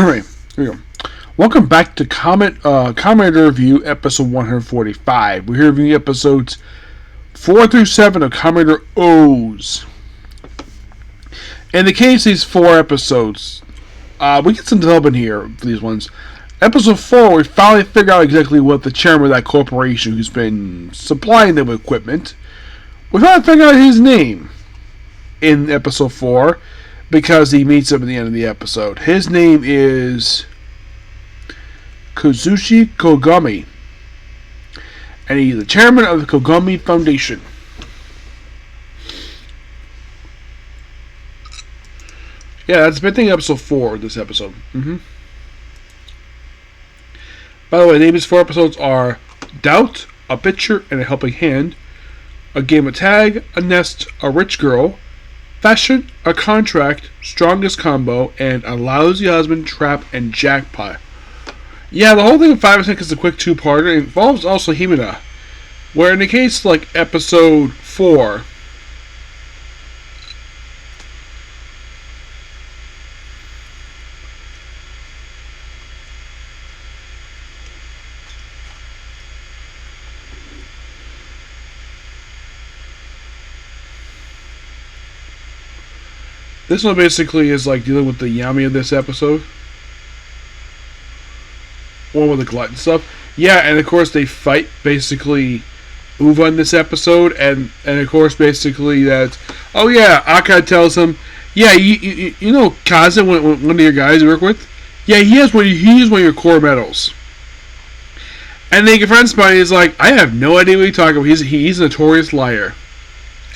Alright, here we go. Welcome back to Kamen Review, episode 145. We're here reviewing episodes 4 through 7 of Kamen O's. In the case of these 4 episodes, we get some development here for these ones. Episode 4, we finally figure out exactly what the chairman of that corporation who's been supplying them with equipment, we finally figure out his name in episode 4 because he meets him at the end of the episode. His name is Kazushi Kogami, and he's the chairman of the Kogami Foundation. Yeah, that's been thing episode 4 of this episode. By the way, the names of 4 episodes are Doubt, A Picture, and a Helping Hand, A Game of Tag, A Nest, A Rich Girl, Fashion, A Contract, Strongest Combo, and A Lousy Husband, Trap, and Jackpot. Yeah, the whole thing of 5% is a quick 2-parter. It involves also Himina, where in the case like episode 4, this one basically is like dealing with the Yami of this episode. One with the glutton stuff. Yeah, and of course they fight basically Uva in this episode, and of course basically that, oh yeah, Aka tells him, yeah, you know Kaze, one of your guys you work with? Yeah, he is one of your core medals. And they confront somebody, he's like, I have no idea what you're talking about, he's a notorious liar.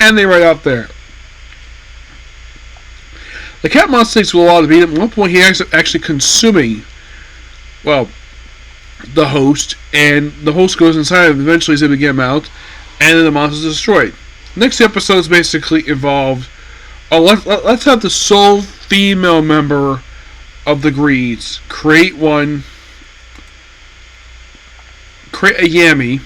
And they write out there. The cat monster takes a while to beat him. At one point, he actually consuming, well, the host, and the host goes inside him. Eventually, he's able to get him out, and then the monster's destroyed. Next episode is basically involved. Oh, let's have the sole female member of the Greeds create a Yami.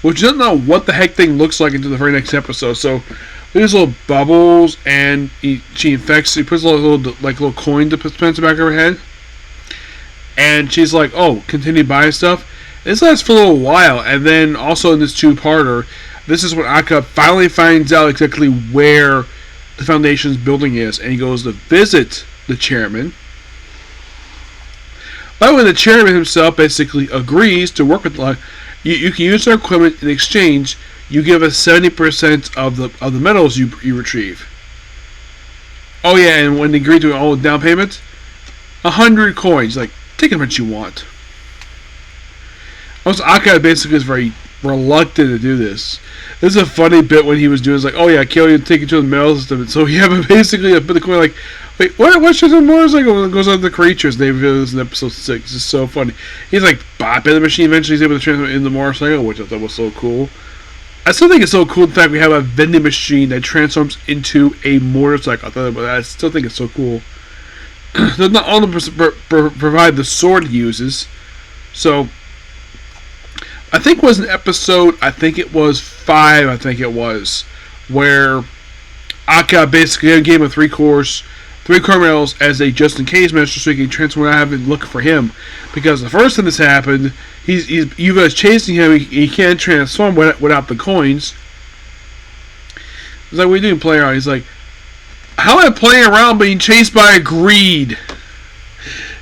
Which doesn't know what the heck thing looks like until the very next episode. So there's little bubbles, and she infects. She puts a little coin to dispense back of her head, and she's like, "Oh, continue buying stuff." This lasts for a little while, and then also in this 2-parter, this is when Aka finally finds out exactly where the Foundation's building is, and he goes to visit the chairman. By the way, the chairman himself basically agrees to work with. You can use our equipment in exchange. You give us 70% of the metals you retrieve. Oh yeah, and when they agree to all down payments, 100 coins. Like, take them what you want. Also, Aka basically is very reluctant to do this. This is a funny bit when he was doing. It's like, oh yeah, kill you, take you to the metal system. So yeah, but basically, but the coin like. Wait, what should the motorcycle goes on the creatures? They reveal this in episode 6. It's so funny. He's like bopping the machine. Eventually, he's able to transform in the motorcycle, which I thought was so cool. I still think it's so cool. In fact, we have a vending machine that transforms into a motorcycle. I still think it's so cool. Does not only provide the sword he uses. So, I think it was an episode. I think it was 5. I think it was where Aka basically gave him a 3 core medals as a just-in-case measure so he can transform without having to look for him. Because the first time this happened, you guys chasing him, he can't transform without the coins. He's like, what are you doing playing around? He's like, how am I playing around being chased by a greed?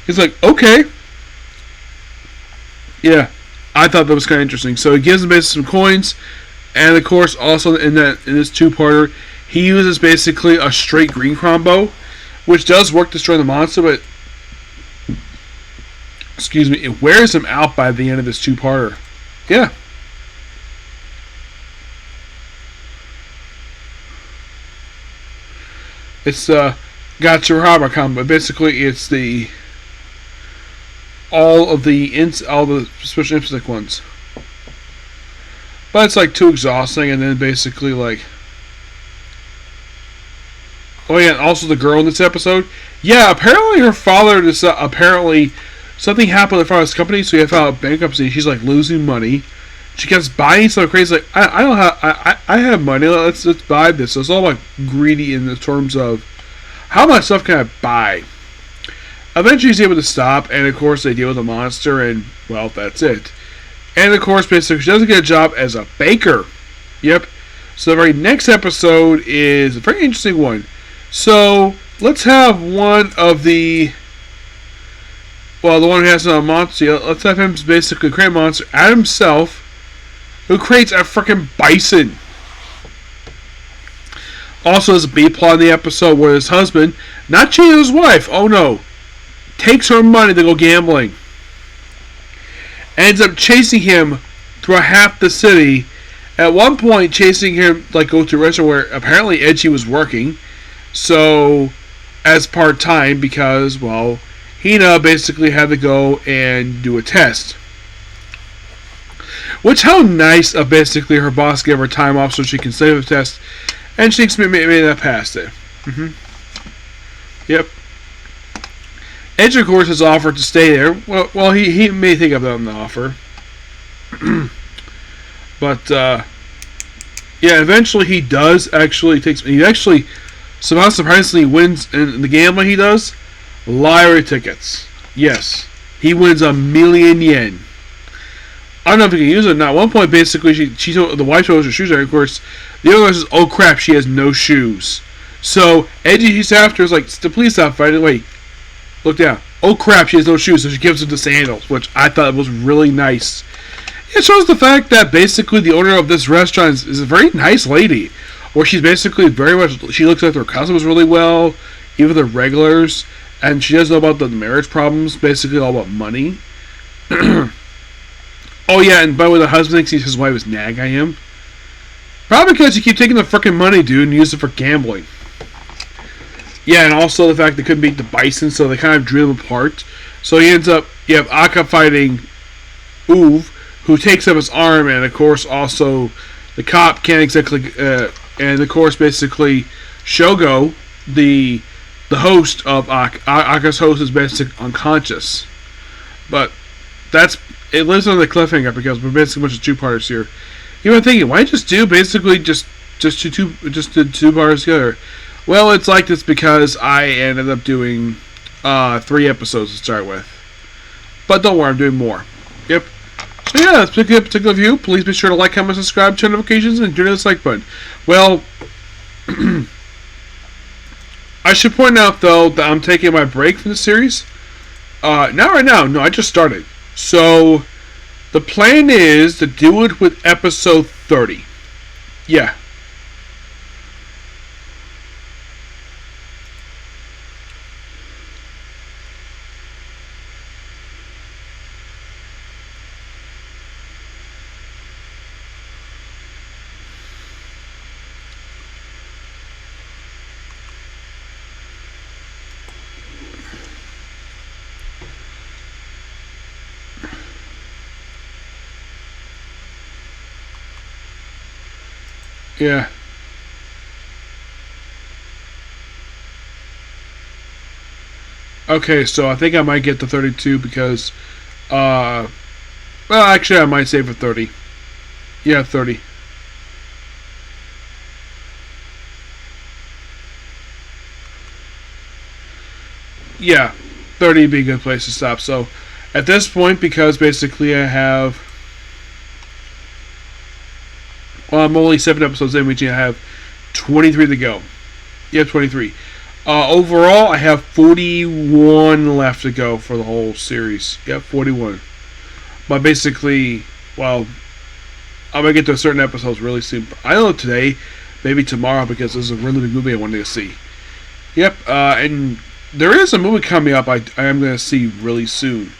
He's like, okay. Yeah, I thought that was kind of interesting. So he gives him basically some coins, and of course, also in this 2-parter, he uses basically a straight green combo, which does work to destroy the monster, but it wears him out by the end of this 2-parter. Yeah. It's Gachurama combo. Basically, it's all the special insect ones. But it's like too exhausting, and then basically like. Oh yeah, and also the girl in this episode. Yeah, apparently her father apparently something happened with her father's company, so he had filed bankruptcy. She's like losing money. She keeps buying stuff crazy. Like I I have money. Let's buy this. So it's all about greedy in the terms of how much stuff can I buy. Eventually, he's able to stop, and of course, they deal with the monster, and well, that's it. And of course, basically, she doesn't get a job as a baker. Yep. So the very next episode is a very interesting one. So let's have one of the the one who has a monster. Let's have him basically create a monster out himself, who creates a freaking bison. Also, there's a B plot in the episode where his husband, not cheating his wife, oh no, takes her money to go gambling. Ends up chasing him throughout half the city. At one point, chasing him, go to a restaurant where apparently Edgy was working. So, as part-time, because, Hina basically had to go and do a test. Which, how nice of basically her boss gave her time off so she can save the test. And she made that past it. Yep. Edge, of course, has offered to stay there. Well, he may think of that on the offer. But, eventually he does actually he actually, somehow surprisingly wins in the gambling he does. Lottery tickets. Yes. He wins 1,000,000 yen. I don't know if he can use it or not. At one point, basically, she told, the wife chose her shoes, and of course, the other one says, oh crap, she has no shoes. So, Edgy, he's after, is like, please stop fighting. Wait, look down. Oh crap, she has no shoes, so she gives him the sandals, which I thought was really nice. It shows the fact that basically the owner of this restaurant is a very nice lady, where she's basically very much, she looks after her customers really well, even the regulars, and she doesn't know about the marriage problems, basically all about money. Oh yeah, and by the way, the husband thinks his wife is nagging him. Probably because you keep taking the freaking money, dude, and use it for gambling. Yeah, and also the fact they couldn't beat the bison, so they kind of drew them apart. So he ends up, you have Akka fighting Uve, who takes up his arm, and of course also the cop can't exactly, and of course basically Shogo, the host of Akka's host, is basically unconscious. But it lives on the cliffhanger because we're basically a bunch of two-parters here. You were thinking, why just do basically just two parts together? Well, it's like this because I ended up doing 3 episodes to start with. But don't worry, I'm doing more. Yep. So yeah, that's a particular view. Please be sure to like, comment, subscribe, turn notifications, and do the dislike button. Well, I should point out though that I'm taking my break from the series. Not right now. No, I just started. So the plan is to do it with episode 30. Yeah. Yeah. Okay, so I think I might get to 32 because, well, actually I might save for 30. Yeah, 30. Yeah, 30 would be a good place to stop. So, at this point, because basically I have, well, I'm only 7 episodes in, which I have 23 to go. Yeah, 23. Overall, I have 41 left to go for the whole series. Yep, 41. But basically, well, I'm going to get to certain episodes really soon. I don't know today, maybe tomorrow, because there's a really big movie I wanted to see. Yep, and there is a movie coming up I am going to see really soon.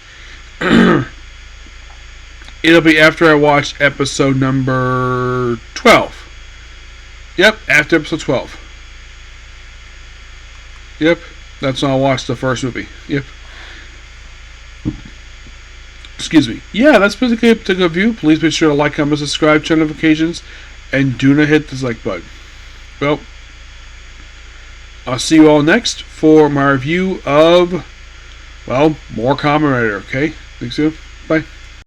It'll be after I watch episode number 12. Yep, after episode 12. Yep, that's when I'll watch the first movie. Yep. Excuse me. Yeah, that's basically a particular view. Please be sure to like, comment, subscribe, turn notifications, and do not hit the dislike button. Well, I'll see you all next for my review of, well, more Kamen Rider, okay? Thanks, you. Bye.